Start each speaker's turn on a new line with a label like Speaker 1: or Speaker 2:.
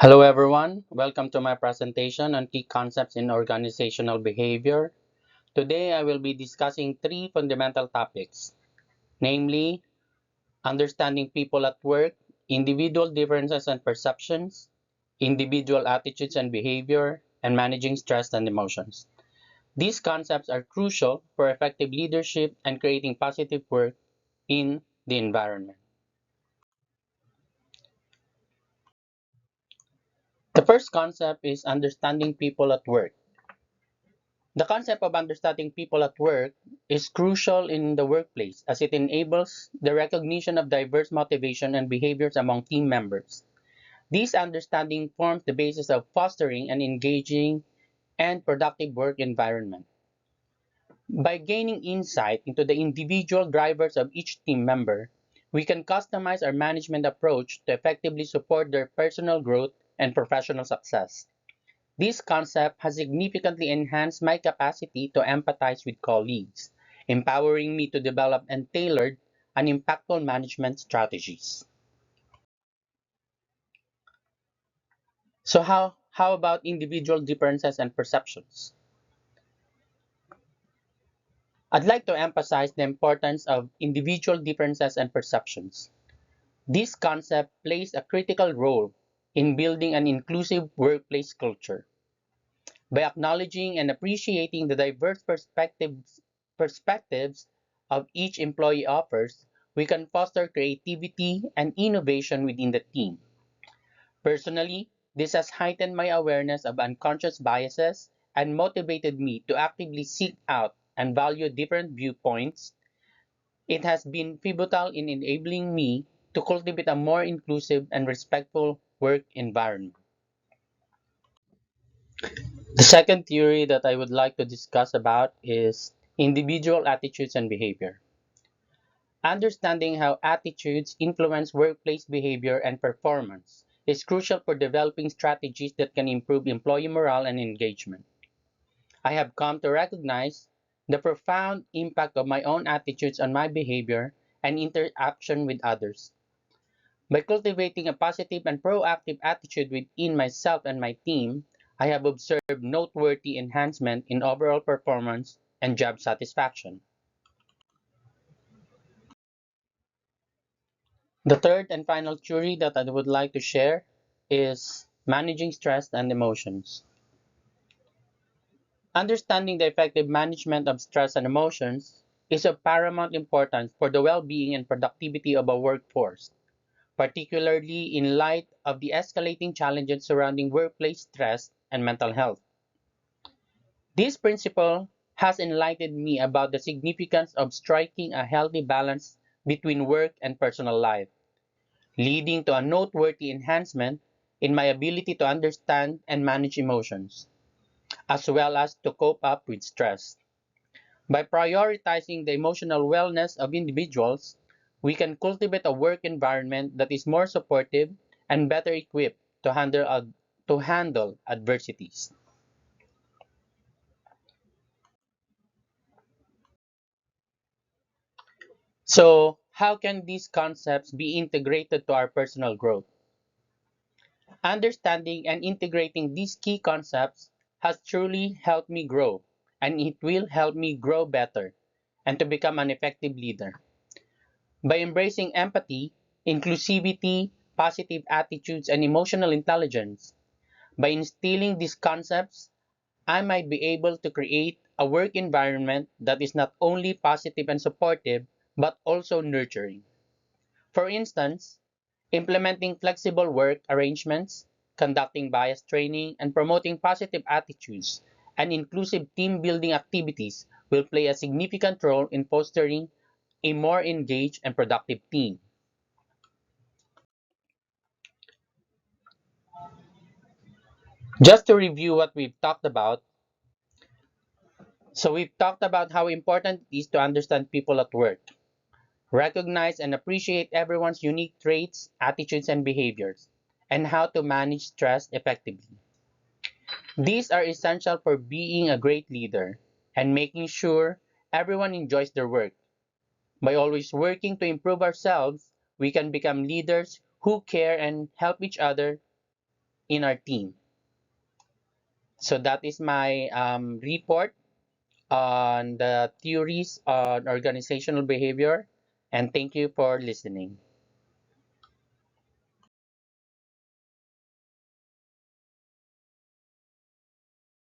Speaker 1: Hello everyone, welcome to my presentation on key concepts in organizational behavior. Today I will be discussing three fundamental topics, namely understanding people at work, individual differences and perceptions, individual attitudes and behavior, and managing stress and emotions. These concepts are crucial for effective leadership and creating positive work in the environment. The first concept is understanding people at work. The concept of understanding people at work is crucial in the workplace as it enables the recognition of diverse motivation and behaviors among team members. This understanding forms the basis of fostering an engaging and productive work environment. By gaining insight into the individual drivers of each team member, we can customize our management approach to effectively support their personal growth and professional success. This concept has significantly enhanced my capacity to empathize with colleagues, empowering me to develop and tailor and impactful management strategies. So how about individual differences and perceptions? I'd like to emphasize the importance of individual differences and perceptions. This concept plays a critical role in building an inclusive workplace culture. By acknowledging and appreciating the diverse perspectives of each employee offers, we can foster creativity and innovation within the team. Personally, this has heightened my awareness of unconscious biases and motivated me to actively seek out and value different viewpoints. It has been pivotal in enabling me to cultivate a more inclusive and respectful work environment. The second theory that I would like to discuss about is individual attitudes and behavior. Understanding how attitudes influence workplace behavior and performance is crucial for developing strategies that can improve employee morale and engagement. I have come to recognize the profound impact of my own attitudes on my behavior and interaction with others. By cultivating a positive and proactive attitude within myself and my team, I have observed noteworthy enhancement in overall performance and job satisfaction. The third and final theory that I would like to share is managing stress and emotions. Understanding the effective management of stress and emotions is of paramount importance for the well being and productivity of a workforce, particularly in light of the escalating challenges surrounding workplace stress and mental health. This principle has enlightened me about the significance of striking a healthy balance between work and personal life, leading to a noteworthy enhancement in my ability to understand and manage emotions, as well as to cope up with stress. By prioritizing the emotional wellness of individuals, we can cultivate a work environment that is more supportive and better equipped to handle adversities. So, how can these concepts be integrated to our personal growth? Understanding and integrating these key concepts has truly helped me grow, and it will help me grow better and to become an effective leader. By embracing empathy, inclusivity, positive attitudes, and emotional intelligence, by instilling these concepts, I might be able to create a work environment that is not only positive and supportive, but also nurturing. For instance, implementing flexible work arrangements, conducting bias training, and promoting positive attitudes and inclusive team building activities will play a significant role in fostering a more engaged and productive team. Just to review what we've talked about, so we've talked about how important it is to understand people at work, recognize and appreciate everyone's unique traits, attitudes, and behaviors, and how to manage stress effectively. These are essential for being a great leader and making sure everyone enjoys their work. By always working to improve ourselves, we can become leaders who care and help each other in our team. So that is my report on the theories on organizational behavior, and thank you for listening.